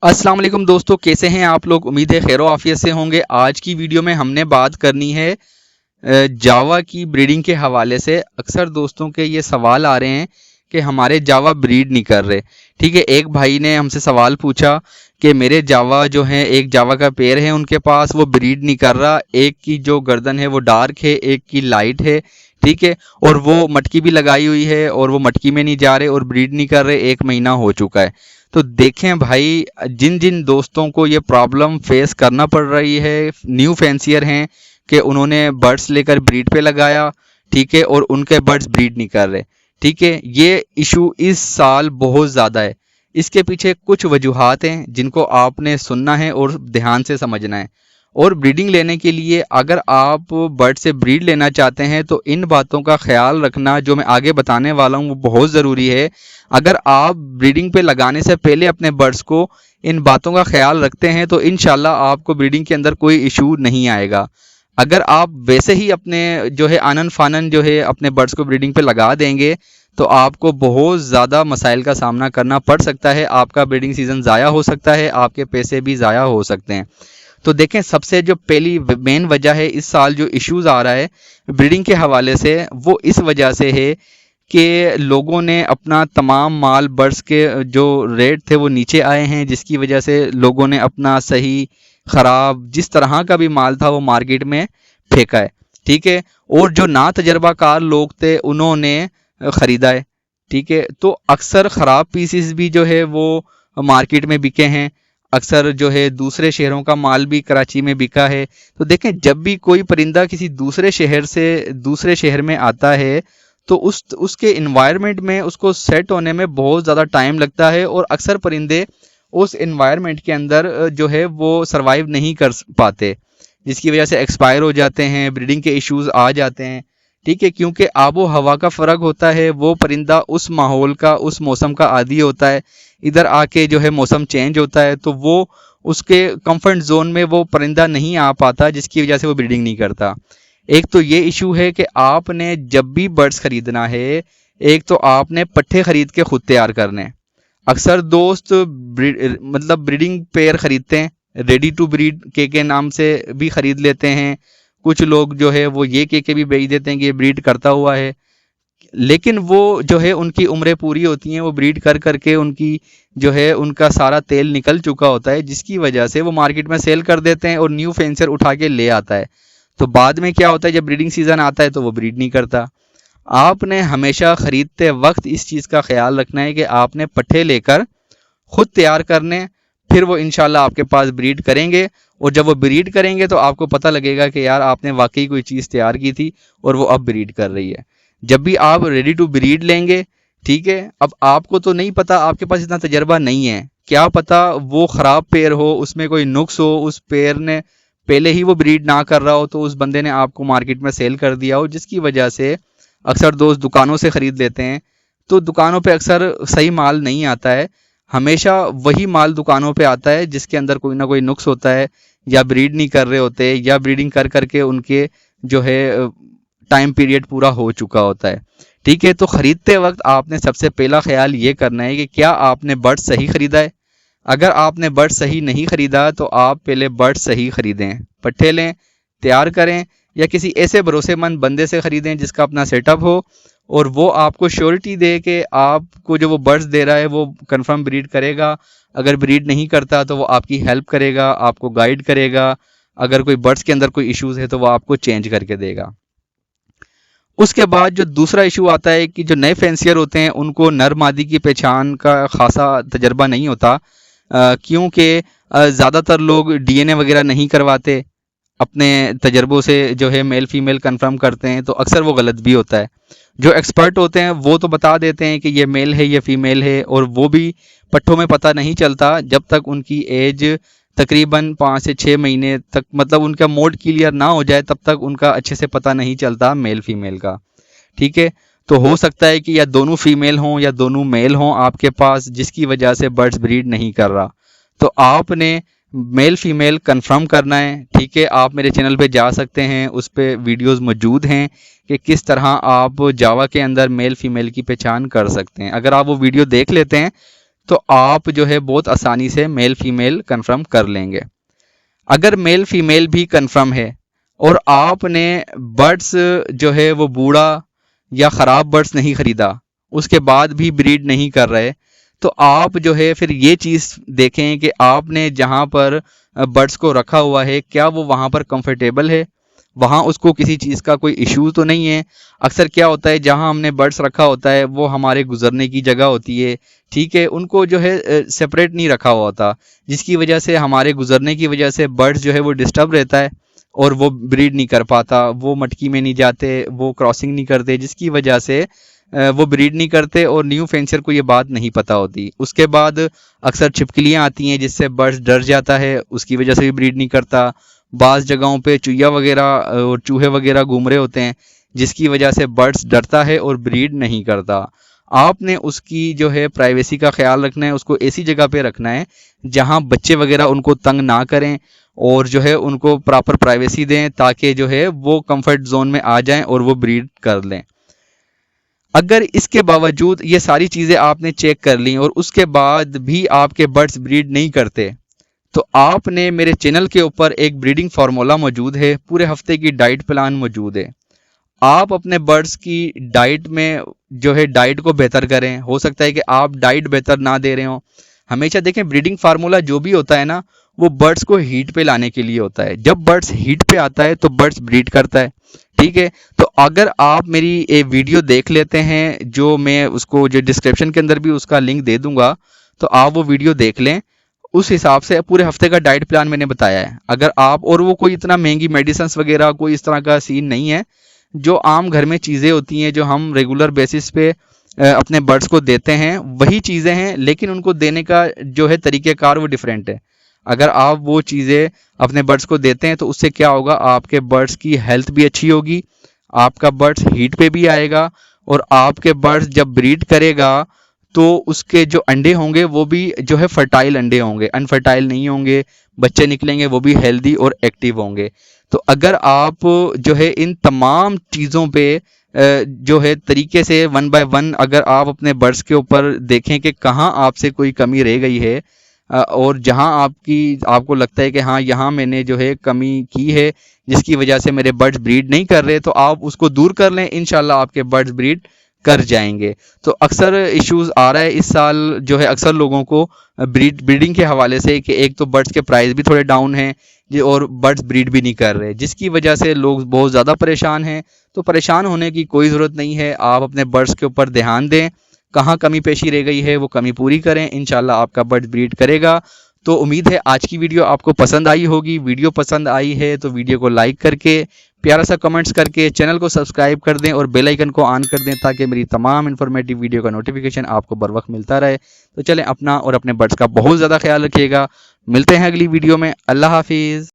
अस्सलाम वालेकुम दोस्तों, कैसे हैं आप लोग। उम्मीद है खैर आफियत से होंगे। आज की वीडियो में हमने बात करनी है जावा की ब्रीडिंग के हवाले से। अक्सर दोस्तों के ये सवाल आ रहे हैं कि हमारे जावा ब्रीड नहीं कर रहे। ठीक है, एक भाई ने हमसे सवाल पूछा कि मेरे जावा जो है, एक जावा का पेयर है उनके पास, वो ब्रीड नहीं कर रहा। एक की जो गर्दन है वो डार्क है, एक की लाइट है। ठीक है, और वो मटकी भी लगाई हुई है और वो मटकी में नहीं जा रहे और ब्रीड नहीं कर रहे। 1 महीना हो चुका है। तो देखें भाई, जिन जिन दोस्तों को ये प्रॉब्लम फेस करना पड़ रही है, न्यू फैंसियर हैं कि उन्होंने बर्ड्स लेकर ब्रीड पे लगाया, ठीक है, और उनके बर्ड्स ब्रीड नहीं कर रहे। ठीक है, ये इशू इस साल बहुत ज़्यादा है। इसके पीछे कुछ वजूहात हैं जिनको आपने सुनना है और ध्यान से समझना है। और ब्रीडिंग लेने के लिए अगर आप बर्ड से ब्रीड लेना चाहते हैं तो इन बातों का ख्याल रखना जो मैं आगे बताने वाला हूँ वो बहुत ज़रूरी है। अगर आप ब्रीडिंग पे लगाने से पहले अपने बर्ड्स को इन बातों का ख्याल रखते हैं तो इंशाल्लाह आपको ब्रीडिंग के अंदर कोई इशू नहीं आएगा। अगर आप वैसे ही अपने जो है आनन फानन जो है अपने बर्ड्स को ब्रीडिंग पे लगा देंगे तो आपको बहुत ज़्यादा मसाइल का सामना करना पड़ सकता है। आपका ब्रीडिंग सीज़न ज़ाया हो सकता है, आपके पैसे भी ज़ाया हो सकते हैं। तो देखें, सबसे जो पहली मेन वजह है इस साल जो इश्यूज आ रहा है ब्रीडिंग के हवाले से, वो इस वजह से है कि लोगों ने अपना तमाम माल बर्ड्स के जो रेट थे वो नीचे आए हैं, जिसकी वजह से लोगों ने अपना सही ख़राब जिस तरह का भी माल था वो मार्केट में फेंका है। ठीक है, और जो ना तजर्बाकार लोग थे उन्होंने ख़रीदा है। ठीक है, तो अक्सर ख़राब पीसीस भी जो है वो मार्केट में बिके हैं। अक्सर जो है दूसरे शहरों का माल भी कराची में बिका है। तो देखें, जब भी कोई परिंदा किसी दूसरे शहर से दूसरे शहर में आता है तो उसके इन्वायरमेंट में उसको सेट होने में बहुत ज़्यादा टाइम लगता है और अक्सर परिंदे उस इन्वायरमेंट के अंदर जो है वो सरवाइव नहीं कर पाते, जिसकी वजह से एक्सपायर हो जाते हैं, ब्रीडिंग के इश्यूज आ जाते हैं। ठीक है, क्योंकि आबो हवा का फ़र्क होता है। वो परिंदा उस माहौल का, उस मौसम का आदी होता है। इधर आके जो है मौसम चेंज होता है तो वो उसके कंफर्ट जोन में वो परिंदा नहीं आ पाता, जिसकी वजह से वो ब्रीडिंग नहीं करता। एक तो ये इशू है कि आपने जब भी बर्ड्स खरीदना है, एक तो आपने पट्ठे खरीद के खुद तैयार करने। अक्सर दोस्त मतलब ब्रीडिंग पेयर खरीदते हैं, रेडी टू ब्रीड के नाम से भी खरीद लेते हैं। कुछ लोग जो है वो ये के भी बेच देते हैं कि ये ब्रीड करता हुआ है, लेकिन वो जो है उनकी उम्रें पूरी होती हैं, वो ब्रीड कर करके उनकी जो है उनका सारा तेल निकल चुका होता है, जिसकी वजह से वो मार्केट में सेल कर देते हैं और न्यू फेंसर उठा के ले आता है। तो बाद में क्या होता है, जब ब्रीडिंग सीजन आता है तो वो ब्रीड नहीं करता। आपने हमेशा खरीदते वक्त इस चीज़ का ख्याल रखना है कि आपने पट्ठे लेकर खुद तैयार करने, फिर वो इंशाल्लाह आपके पास ब्रीड करेंगे। और जब वो ब्रीड करेंगे तो आपको पता लगेगा कि यार आपने वाकई कोई चीज़ तैयार की थी और वो अब ब्रीड कर रही है। जब भी आप रेडी टू ब्रीड लेंगे, ठीक है, अब आपको तो नहीं पता, आपके पास इतना तजर्बा नहीं है, क्या पता वो ख़राब पेयर हो, उसमें कोई नुक्स हो, उस पेयर ने पहले ही वो ब्रीड ना कर रहा हो तो उस बंदे ने आपको मार्केट में सेल कर दिया हो, जिसकी वजह से अक्सर दोस्त दुकानों से ख़रीद लेते हैं। तो दुकानों पे अक्सर सही माल नहीं आता है। हमेशा वही माल दुकानों पे आता है जिसके अंदर कोई ना कोई नुक्स होता है, या ब्रीड नहीं कर रहे होते, या ब्रीडिंग कर करके उनके जो है टाइम पीरियड पूरा हो चुका होता है। ठीक है, तो ख़रीदते वक्त आपने सबसे पहला ख्याल ये करना है कि क्या आपने बर्ड सही ख़रीदा है। अगर आपने बर्ड सही नहीं ख़रीदा तो आप पहले बर्ड सही ख़रीदें, पट्ठे लें, तैयार करें, या किसी ऐसे भरोसेमंद बंदे से ख़रीदें जिसका अपना सेटअप हो और वो आपको श्योरिटी दे कि आपको जो वो बर्ड्स दे रहा है वो कंफर्म ब्रीड करेगा। अगर ब्रीड नहीं करता तो वो आपकी हेल्प करेगा, आपको गाइड करेगा। अगर कोई बर्ड्स के अंदर कोई इश्यूज़ है तो वो आपको चेंज करके देगा। उसके बाद जो दूसरा इशू आता है कि जो नए फैंसियर होते हैं उनको नर मादी की पहचान का खासा तजर्बा नहीं होता, क्योंकि ज़्यादातर लोग डीएनए वगैरह नहीं करवाते, अपने तजर्बों से जो है मेल फीमेल कंफर्म करते हैं, तो अक्सर वो गलत भी होता है। जो एक्सपर्ट होते हैं वो तो बता देते हैं कि ये मेल है ये फीमेल है, और वो भी पट्ठों में पता नहीं चलता जब तक उनकी एज तकरीबन 5 से 6 महीने तक, मतलब उनका मोड क्लियर ना हो जाए तब तक उनका अच्छे से पता नहीं चलता मेल फीमेल का। ठीक है, तो हो सकता है कि या दोनों फीमेल हों या दोनों मेल हों आपके पास, जिसकी वजह से बर्ड्स ब्रीड नहीं कर रहा। तो आपने मेल फीमेल कंफर्म करना है। ठीक है, आप मेरे चैनल पे जा सकते हैं, उस पर वीडियोज़ मौजूद हैं कि किस तरह आप जावा के अंदर मेल फीमेल की पहचान कर सकते हैं। अगर आप वो वीडियो देख लेते हैं तो आप जो है बहुत आसानी से मेल फीमेल कंफर्म कर लेंगे। अगर मेल फीमेल भी कंफर्म है और आपने बर्ड्स जो है वो बूढ़ा या ख़राब बर्ड्स नहीं ख़रीदा, उसके बाद भी ब्रीड नहीं कर रहे, तो आप जो है फिर ये चीज़ देखें कि आपने जहाँ पर बर्ड्स को रखा हुआ है क्या वो वहाँ पर कंफर्टेबल है, वहाँ उसको किसी चीज़ का कोई इशू तो नहीं है। अक्सर क्या होता है जहाँ हमने बर्ड्स रखा होता है वो हमारे गुजरने की जगह होती है, ठीक है, उनको जो है सेपरेट नहीं रखा हुआ होता, जिसकी वजह से हमारे गुजरने की वजह से बर्ड्स जो है वो डिस्टर्ब रहता है और वो ब्रीड नहीं कर पाता, वो मटकी में नहीं जाते, वो क्रॉसिंग नहीं करते, जिसकी वजह से वो ब्रीड नहीं करते और न्यू फेंसर को ये बात नहीं पता होती। उसके बाद अक्सर छिपकलियाँ आती हैं जिससे बर्ड्स डर जाता है, उसकी वजह से भी ब्रीड नहीं करता। बाज़ जगहों पे चुहिया वगैरह और चूहे वगैरह घूम रहे होते हैं जिसकी वजह से बर्ड्स डरता है और ब्रीड नहीं करता। आपने उसकी जो है प्राइवेसी का ख्याल रखना है, उसको ऐसी जगह पे रखना है जहाँ बच्चे वगैरह उनको तंग ना करें और जो है उनको प्रॉपर प्राइवेसी दें ताकि जो है वो कंफर्ट जोन में आ जाएं और वो ब्रीड कर लें। अगर इसके बावजूद ये सारी चीज़ें आपने चेक कर ली और उसके बाद भी आपके बर्ड्स ब्रीड नहीं करते, तो आपने मेरे चैनल के ऊपर एक ब्रीडिंग फार्मूला मौजूद है, पूरे हफ्ते की डाइट प्लान मौजूद है। आप अपने बर्ड्स की डाइट में जो है डाइट को बेहतर करें। हो सकता है कि आप डाइट बेहतर ना दे रहे हो। हमेशा देखें ब्रीडिंग फार्मूला जो भी होता है ना वो बर्ड्स को हीट पे लाने के लिए होता है। जब बर्ड्स हीट पे आता है तो बर्ड्स ब्रीड करता है, ठीक है। तो अगर आप मेरी ये वीडियो देख लेते हैं, जो मैं उसको जो डिस्क्रिप्शन के अंदर भी उसका लिंक दे दूंगा, तो आप वो वीडियो देख लें। उस हिसाब से पूरे हफ्ते का डाइट प्लान मैंने बताया है। अगर आप, और वो कोई इतना महंगी मेडिसिन वगैरह कोई इस तरह का सीन नहीं है, जो आम घर में चीज़ें होती हैं जो हम रेगुलर बेसिस पे अपने बर्ड्स को देते हैं वही चीज़ें हैं, लेकिन उनको देने का जो है तरीक़ेकार वो डिफरेंट है। अगर आप वो चीज़ें अपने बर्ड्स को देते हैं तो उससे क्या होगा, आपके बर्ड्स की हेल्थ भी अच्छी होगी, आपका बर्ड्स हीट पे भी आएगा और आपके बर्ड्स जब ब्रीड करेगा तो उसके जो अंडे होंगे वो भी जो है फर्टाइल अंडे होंगे, अनफर्टाइल नहीं होंगे। बच्चे निकलेंगे वो भी हेल्दी और एक्टिव होंगे। तो अगर आप जो है इन तमाम चीज़ों पे जो है तरीके से 1 बाय 1 अगर आप अपने बर्ड्स के ऊपर देखें कि कहाँ आपसे कोई कमी रह गई है और जहाँ आपको लगता है कि हाँ यहाँ मैंने जो है कमी की है जिसकी वजह से मेरे बर्ड्स ब्रीड नहीं कर रहे, तो आप उसको दूर कर लें, इंशाल्लाह आपके बर्ड्स ब्रीड कर जाएंगे। तो अक्सर इश्यूज आ रहा है इस साल जो है अक्सर लोगों को ब्रीडिंग के हवाले से कि एक तो बर्ड्स के प्राइस भी थोड़े डाउन हैं और बर्ड्स ब्रीड भी नहीं कर रहे, जिसकी वजह से लोग बहुत ज़्यादा परेशान हैं। तो परेशान होने की कोई ज़रूरत नहीं है, आप अपने बर्ड्स के ऊपर ध्यान दें, कहाँ कमी पेशी रह गई है वो कमी पूरी करें, इंशाल्लाह आपका बर्ड ब्रीड करेगा। तो उम्मीद है आज की वीडियो आपको पसंद आई होगी। वीडियो पसंद आई है तो वीडियो को लाइक करके प्यारा सा कमेंट्स करके चैनल को सब्सक्राइब कर दें और बेल आइकन को ऑन कर दें ताकि मेरी तमाम इन्फॉर्मेटिव वीडियो का नोटिफिकेशन आपको बर वक्त मिलता रहे। तो चलें, अपना और अपने बर्ड्स का बहुत ज़्यादा ख्याल रखिएगा। मिलते हैं अगली वीडियो में। अल्लाह हाफिज़।